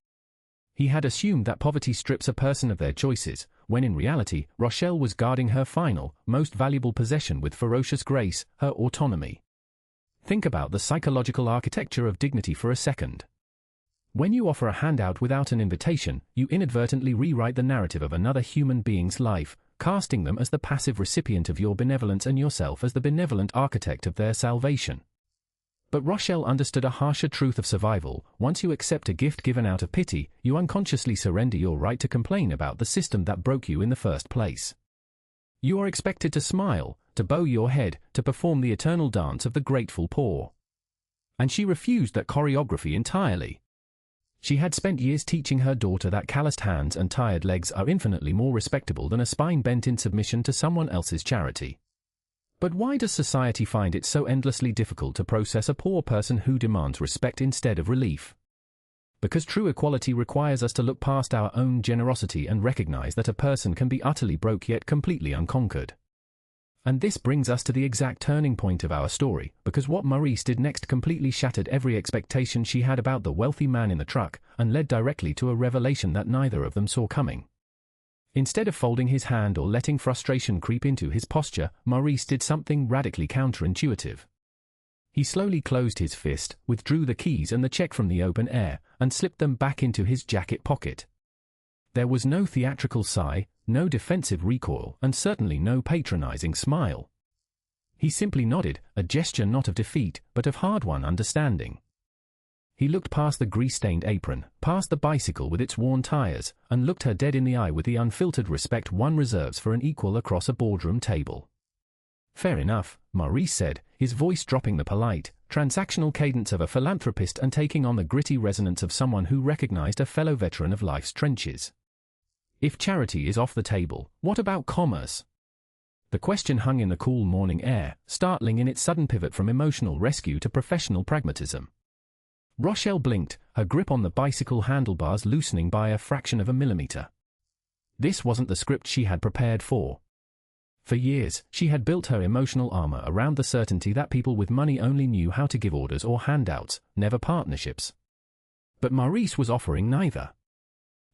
He had assumed that poverty strips a person of their choices, when in reality, Rochelle was guarding her final, most valuable possession with ferocious grace, her autonomy. Think about the psychological architecture of dignity for a second. When you offer a handout without an invitation, you inadvertently rewrite the narrative of another human being's life, casting them as the passive recipient of your benevolence and yourself as the benevolent architect of their salvation. But Rochelle understood a harsher truth of survival. Once you accept a gift given out of pity, you unconsciously surrender your right to complain about the system that broke you in the first place. You are expected to smile, to bow your head, to perform the eternal dance of the grateful poor. And she refused that choreography entirely. She had spent years teaching her daughter that calloused hands and tired legs are infinitely more respectable than a spine bent in submission to someone else's charity. But why does society find it so endlessly difficult to process a poor person who demands respect instead of relief? Because true equality requires us to look past our own generosity and recognize that a person can be utterly broke yet completely unconquered. And this brings us to the exact turning point of our story, because what Maurice did next completely shattered every expectation she had about the wealthy man in the truck, and led directly to a revelation that neither of them saw coming. Instead of folding his hand or letting frustration creep into his posture, Maurice did something radically counterintuitive. He slowly closed his fist, withdrew the keys and the check from the open air, and slipped them back into his jacket pocket. There was no theatrical sigh, no defensive recoil, and certainly no patronizing smile. He simply nodded, a gesture not of defeat, but of hard-won understanding. He looked past the grease-stained apron, past the bicycle with its worn tires, and looked her dead in the eye with the unfiltered respect one reserves for an equal across a boardroom table. "Fair enough," Maurice said, his voice dropping the polite, transactional cadence of a philanthropist and taking on the gritty resonance of someone who recognized a fellow veteran of life's trenches. "If charity is off the table, what about commerce?" The question hung in the cool morning air, startling in its sudden pivot from emotional rescue to professional pragmatism. Rochelle blinked, her grip on the bicycle handlebars loosening by a fraction of a millimeter. This wasn't the script she had prepared for. For years, she had built her emotional armor around the certainty that people with money only knew how to give orders or handouts, never partnerships. But Maurice was offering neither.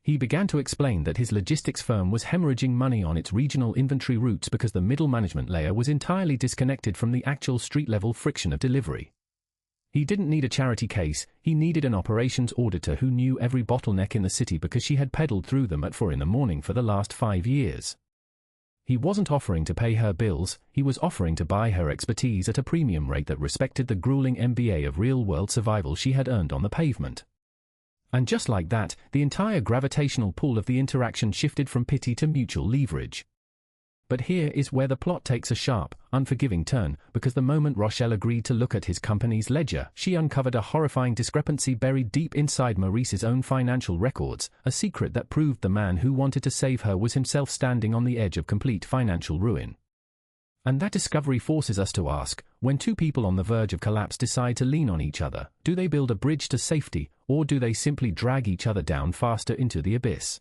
He began to explain that his logistics firm was hemorrhaging money on its regional inventory routes because the middle management layer was entirely disconnected from the actual street-level friction of delivery. He didn't need a charity case, he needed an operations auditor who knew every bottleneck in the city because she had peddled through them at 4 a.m. for the last 5 years. He wasn't offering to pay her bills, he was offering to buy her expertise at a premium rate that respected the grueling MBA of real-world survival she had earned on the pavement. And just like that, the entire gravitational pull of the interaction shifted from pity to mutual leverage. But here is where the plot takes a sharp, unforgiving turn, because the moment Rochelle agreed to look at his company's ledger, she uncovered a horrifying discrepancy buried deep inside Maurice's own financial records, a secret that proved the man who wanted to save her was himself standing on the edge of complete financial ruin. And that discovery forces us to ask, when two people on the verge of collapse decide to lean on each other, do they build a bridge to safety, or do they simply drag each other down faster into the abyss?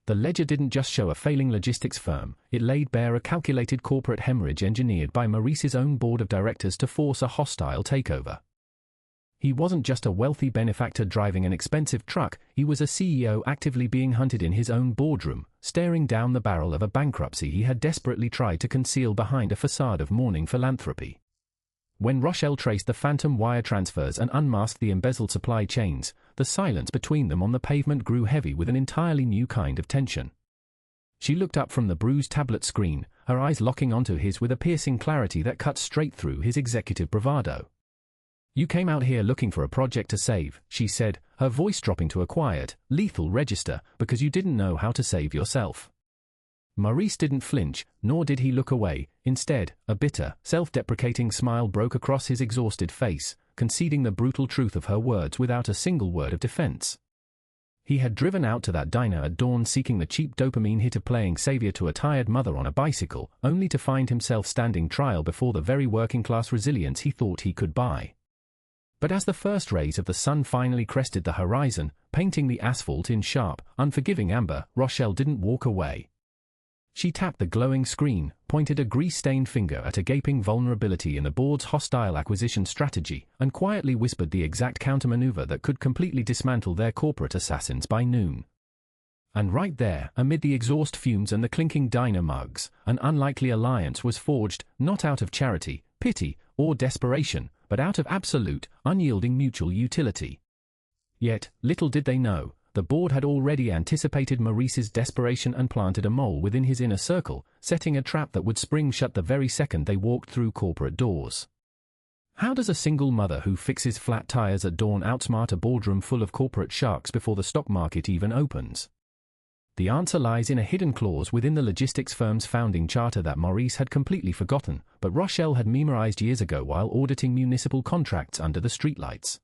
The ledger didn't just show a failing logistics firm, it laid bare a calculated corporate hemorrhage engineered by Maurice's own board of directors to force a hostile takeover. He wasn't just a wealthy benefactor driving an expensive truck, he was a CEO actively being hunted in his own boardroom, staring down the barrel of a bankruptcy he had desperately tried to conceal behind a facade of morning philanthropy. When Rochelle traced the phantom wire transfers and unmasked the embezzled supply chains, the silence between them on the pavement grew heavy with an entirely new kind of tension. She looked up from the bruised tablet screen, her eyes locking onto his with a piercing clarity that cut straight through his executive bravado. "You came out here looking for a project to save," she said, her voice dropping to a quiet, lethal register, "because you didn't know how to save yourself." Maurice didn't flinch, nor did he look away. Instead, a bitter, self-deprecating smile broke across his exhausted face, conceding the brutal truth of her words without a single word of defense. He had driven out to that diner at dawn seeking the cheap dopamine hit of playing savior to a tired mother on a bicycle, only to find himself standing trial before the very working-class resilience he thought he could buy. But as the first rays of the sun finally crested the horizon, painting the asphalt in sharp, unforgiving amber, Rochelle didn't walk away. She tapped the glowing screen, pointed a grease-stained finger at a gaping vulnerability in the board's hostile acquisition strategy, and quietly whispered the exact countermaneuver that could completely dismantle their corporate assassins by noon. And right there, amid the exhaust fumes and the clinking diner mugs, an unlikely alliance was forged, not out of charity, pity, or desperation, but out of absolute, unyielding mutual utility. Yet, little did they know, the board had already anticipated Maurice's desperation and planted a mole within his inner circle, setting a trap that would spring shut the very second they walked through corporate doors. How does a single mother who fixes flat tires at dawn outsmart a boardroom full of corporate sharks before the stock market even opens? The answer lies in a hidden clause within the logistics firm's founding charter that Maurice had completely forgotten, but Rochelle had memorized years ago while auditing municipal contracts under the streetlights.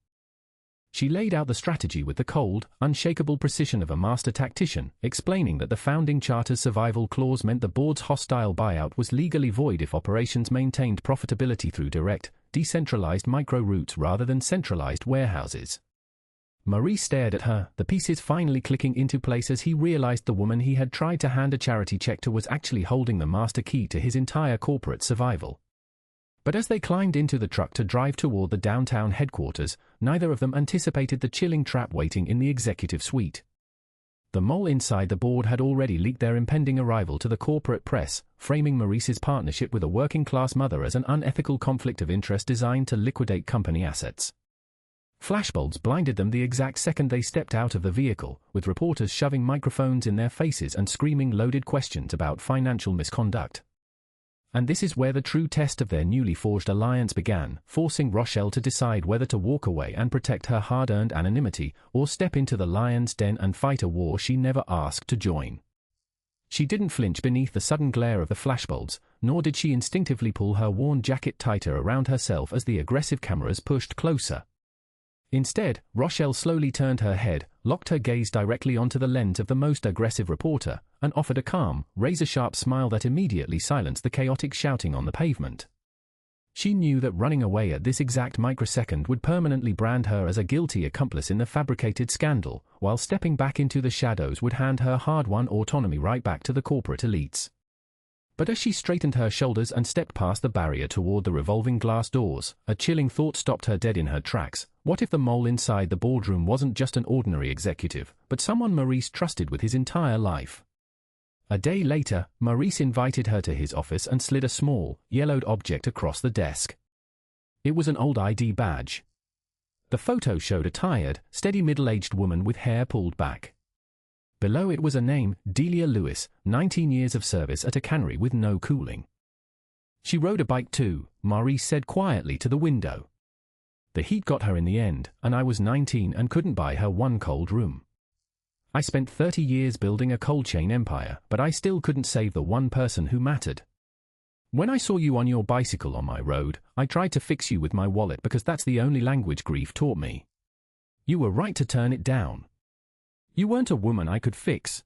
She laid out the strategy with the cold, unshakable precision of a master tactician, explaining that the founding charter's survival clause meant the board's hostile buyout was legally void if operations maintained profitability through direct, decentralized micro-routes rather than centralized warehouses. Maurice stared at her, the pieces finally clicking into place as he realized the woman he had tried to hand a charity check to was actually holding the master key to his entire corporate survival. But as they climbed into the truck to drive toward the downtown headquarters, neither of them anticipated the chilling trap waiting in the executive suite. The mole inside the board had already leaked their impending arrival to the corporate press, framing Maurice's partnership with a working-class mother as an unethical conflict of interest designed to liquidate company assets. Flashbulbs blinded them the exact second they stepped out of the vehicle, with reporters shoving microphones in their faces and screaming loaded questions about financial misconduct. And this is where the true test of their newly forged alliance began, forcing Rochelle to decide whether to walk away and protect her hard-earned anonymity, or step into the lion's den and fight a war she never asked to join. She didn't flinch beneath the sudden glare of the flashbulbs, nor did she instinctively pull her worn jacket tighter around herself as the aggressive cameras pushed closer. Instead, Rochelle slowly turned her head, locked her gaze directly onto the lens of the most aggressive reporter, and offered a calm, razor-sharp smile that immediately silenced the chaotic shouting on the pavement. She knew that running away at this exact microsecond would permanently brand her as a guilty accomplice in the fabricated scandal, while stepping back into the shadows would hand her hard-won autonomy right back to the corporate elites. But as she straightened her shoulders and stepped past the barrier toward the revolving glass doors, a chilling thought stopped her dead in her tracks. What if the mole inside the boardroom wasn't just an ordinary executive, but someone Maurice trusted with his entire life? A day later, Maurice invited her to his office and slid a small, yellowed object across the desk. It was an old ID badge. The photo showed a tired, steady middle-aged woman with hair pulled back. Below it was a name, Delia Lewis, 19 years of service at a cannery with no cooling. She rode a bike too, Maurice said quietly to the window. The heat got her in the end, and I was 19 and couldn't buy her one cold room. I spent 30 years building a cold chain empire, but I still couldn't save the one person who mattered. When I saw you on your bicycle on my road, I tried to fix you with my wallet because that's the only language grief taught me. You were right to turn it down. You weren't a woman I could fix.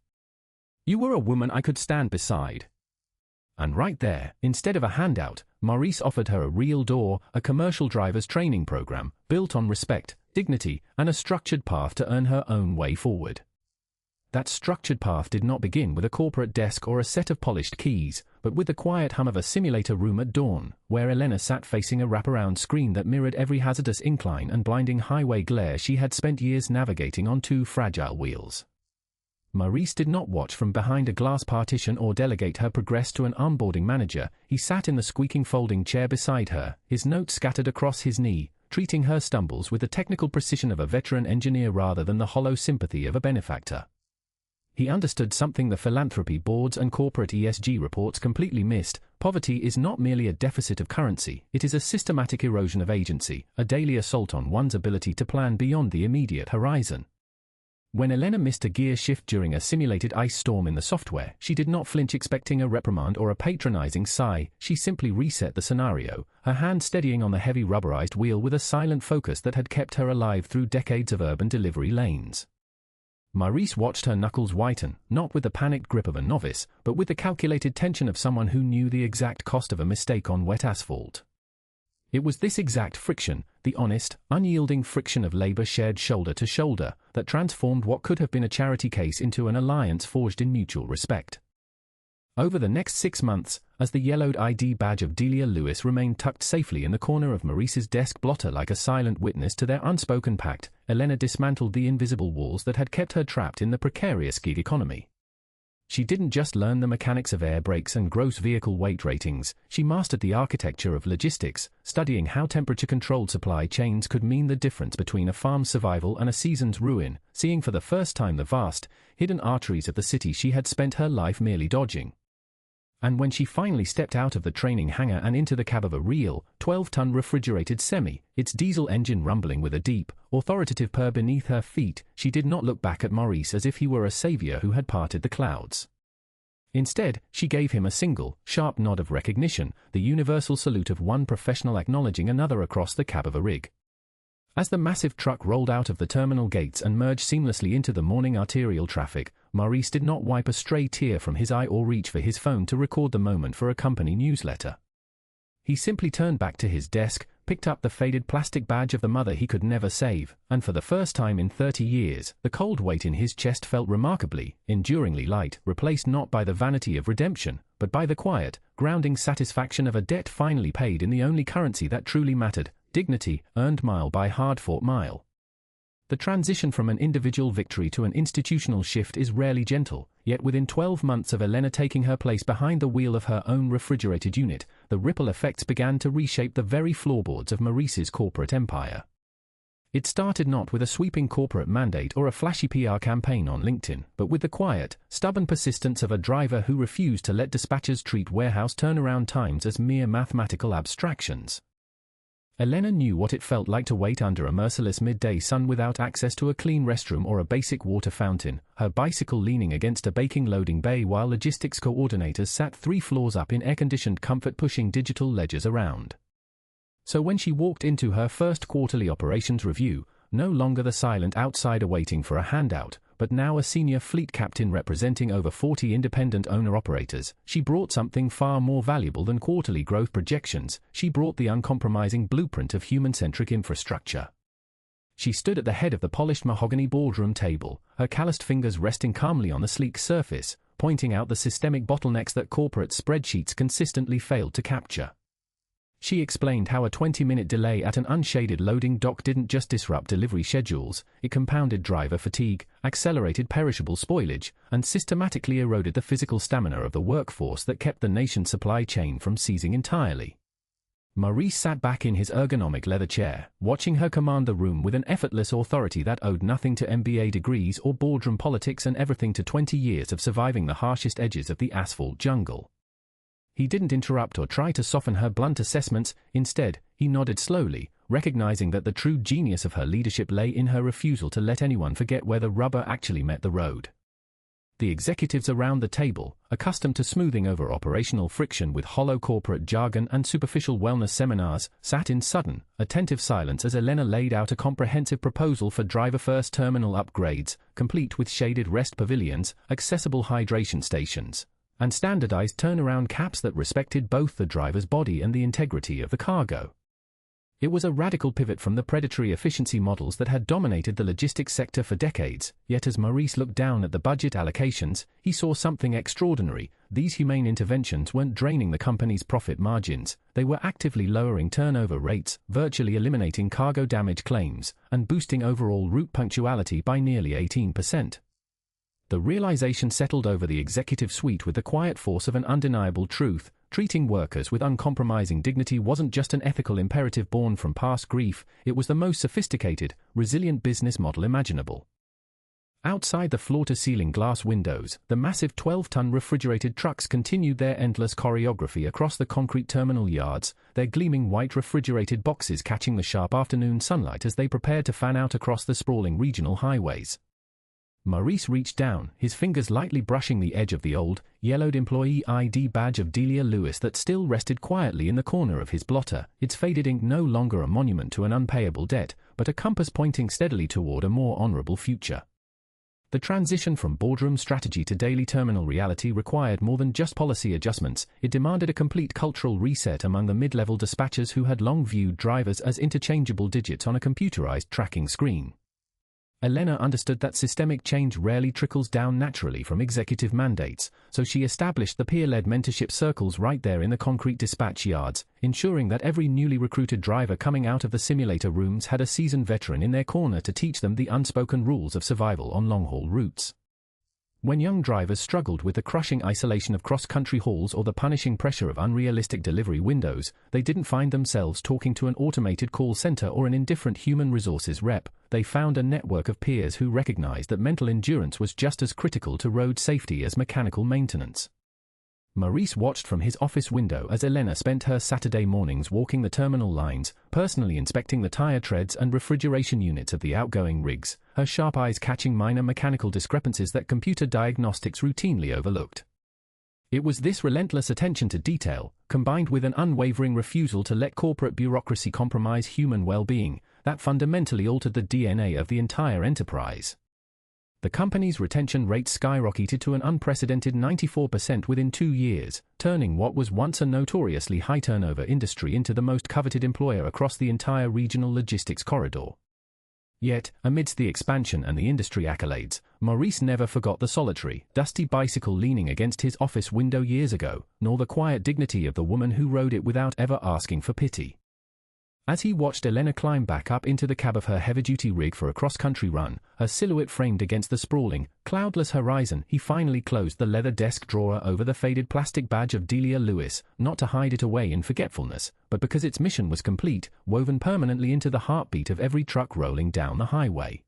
You were a woman I could stand beside. And right there, instead of a handout, Maurice offered her a real door, a commercial driver's training program, built on respect, dignity, and a structured path to earn her own way forward. That structured path did not begin with a corporate desk or a set of polished keys, but with the quiet hum of a simulator room at dawn, where Elena sat facing a wraparound screen that mirrored every hazardous incline and blinding highway glare she had spent years navigating on two fragile wheels. Maurice did not watch from behind a glass partition or delegate her progress to an onboarding manager. He sat in the squeaking folding chair beside her, his notes scattered across his knee, treating her stumbles with the technical precision of a veteran engineer rather than the hollow sympathy of a benefactor. He understood something the philanthropy boards and corporate ESG reports completely missed. Poverty is not merely a deficit of currency, it is a systematic erosion of agency, a daily assault on one's ability to plan beyond the immediate horizon. When Elena missed a gear shift during a simulated ice storm in the software, she did not flinch expecting a reprimand or a patronizing sigh. She simply reset the scenario, her hand steadying on the heavy rubberized wheel with a silent focus that had kept her alive through decades of urban delivery lanes. Maurice watched her knuckles whiten, not with the panicked grip of a novice, but with the calculated tension of someone who knew the exact cost of a mistake on wet asphalt. It was this exact friction, the honest, unyielding friction of labor shared shoulder to shoulder, that transformed what could have been a charity case into an alliance forged in mutual respect. Over the next 6 months, as the yellowed ID badge of Delia Lewis remained tucked safely in the corner of Maurice's desk blotter like a silent witness to their unspoken pact, Elena dismantled the invisible walls that had kept her trapped in the precarious gig economy. She didn't just learn the mechanics of air brakes and gross vehicle weight ratings, she mastered the architecture of logistics, studying how temperature-controlled supply chains could mean the difference between a farm's survival and a season's ruin, seeing for the first time the vast, hidden arteries of the city she had spent her life merely dodging. And when she finally stepped out of the training hangar and into the cab of a real, 12-ton refrigerated semi, its diesel engine rumbling with a deep, authoritative purr beneath her feet, she did not look back at Maurice as if he were a savior who had parted the clouds. Instead, she gave him a single, sharp nod of recognition, the universal salute of one professional acknowledging another across the cab of a rig. As the massive truck rolled out of the terminal gates and merged seamlessly into the morning arterial traffic, Maurice did not wipe a stray tear from his eye or reach for his phone to record the moment for a company newsletter. He simply turned back to his desk, picked up the faded plastic badge of the mother he could never save, and for the first time in 30 years, the cold weight in his chest felt remarkably, enduringly light, replaced not by the vanity of redemption, but by the quiet, grounding satisfaction of a debt finally paid in the only currency that truly mattered, dignity, earned mile by hard-fought mile. The transition from an individual victory to an institutional shift is rarely gentle, yet within 12 months of Elena taking her place behind the wheel of her own refrigerated unit, the ripple effects began to reshape the very floorboards of Maurice's corporate empire. It started not with a sweeping corporate mandate or a flashy PR campaign on LinkedIn, but with the quiet, stubborn persistence of a driver who refused to let dispatchers treat warehouse turnaround times as mere mathematical abstractions. Elena knew what it felt like to wait under a merciless midday sun without access to a clean restroom or a basic water fountain, her bicycle leaning against a baking loading bay while logistics coordinators sat 3 floors up in air-conditioned comfort pushing digital ledgers around. So when she walked into her first quarterly operations review, no longer the silent outsider waiting for a handout, but now a senior fleet captain representing over 40 independent owner-operators, she brought something far more valuable than quarterly growth projections. She brought the uncompromising blueprint of human-centric infrastructure. She stood at the head of the polished mahogany boardroom table, her calloused fingers resting calmly on the sleek surface, pointing out the systemic bottlenecks that corporate spreadsheets consistently failed to capture. She explained how a 20-minute delay at an unshaded loading dock didn't just disrupt delivery schedules, it compounded driver fatigue, accelerated perishable spoilage, and systematically eroded the physical stamina of the workforce that kept the nation's supply chain from seizing entirely. Maurice sat back in his ergonomic leather chair, watching her command the room with an effortless authority that owed nothing to MBA degrees or boardroom politics and everything to 20 years of surviving the harshest edges of the asphalt jungle. He didn't interrupt or try to soften her blunt assessments. Instead, he nodded slowly, recognizing that the true genius of her leadership lay in her refusal to let anyone forget where the rubber actually met the road. The executives around the table, accustomed to smoothing over operational friction with hollow corporate jargon and superficial wellness seminars, sat in sudden, attentive silence as Elena laid out a comprehensive proposal for driver-first terminal upgrades, complete with shaded rest pavilions, accessible hydration stations, and standardized turnaround caps that respected both the driver's body and the integrity of the cargo. It was a radical pivot from the predatory efficiency models that had dominated the logistics sector for decades, yet as Maurice looked down at the budget allocations, he saw something extraordinary. These humane interventions weren't draining the company's profit margins, they were actively lowering turnover rates, virtually eliminating cargo damage claims, and boosting overall route punctuality by nearly 18%. The realization settled over the executive suite with the quiet force of an undeniable truth. Treating workers with uncompromising dignity wasn't just an ethical imperative born from past grief, it was the most sophisticated, resilient business model imaginable. Outside the floor-to-ceiling glass windows, the massive 12-ton refrigerated trucks continued their endless choreography across the concrete terminal yards, their gleaming white refrigerated boxes catching the sharp afternoon sunlight as they prepared to fan out across the sprawling regional highways. Maurice reached down, his fingers lightly brushing the edge of the old, yellowed employee ID badge of Delia Lewis that still rested quietly in the corner of his blotter, its faded ink no longer a monument to an unpayable debt, but a compass pointing steadily toward a more honorable future. The transition from boardroom strategy to daily terminal reality required more than just policy adjustments. It demanded a complete cultural reset among the mid-level dispatchers who had long viewed drivers as interchangeable digits on a computerized tracking screen. Elena understood that systemic change rarely trickles down naturally from executive mandates, so she established the peer-led mentorship circles right there in the concrete dispatch yards, ensuring that every newly recruited driver coming out of the simulator rooms had a seasoned veteran in their corner to teach them the unspoken rules of survival on long-haul routes. When young drivers struggled with the crushing isolation of cross-country hauls or the punishing pressure of unrealistic delivery windows, they didn't find themselves talking to an automated call center or an indifferent human resources rep. They found a network of peers who recognized that mental endurance was just as critical to road safety as mechanical maintenance. Maurice watched from his office window as Elena spent her Saturday mornings walking the terminal lines, personally inspecting the tire treads and refrigeration units of the outgoing rigs, her sharp eyes catching minor mechanical discrepancies that computer diagnostics routinely overlooked. It was this relentless attention to detail, combined with an unwavering refusal to let corporate bureaucracy compromise human well-being, that fundamentally altered the DNA of the entire enterprise. The company's retention rate skyrocketed to an unprecedented 94% within 2 years, turning what was once a notoriously high-turnover industry into the most coveted employer across the entire regional logistics corridor. Yet, amidst the expansion and the industry accolades, Maurice never forgot the solitary, dusty bicycle leaning against his office window years ago, nor the quiet dignity of the woman who rode it without ever asking for pity. As he watched Elena climb back up into the cab of her heavy-duty rig for a cross-country run, her silhouette framed against the sprawling, cloudless horizon, he finally closed the leather desk drawer over the faded plastic badge of Delia Lewis, not to hide it away in forgetfulness, but because its mission was complete, woven permanently into the heartbeat of every truck rolling down the highway.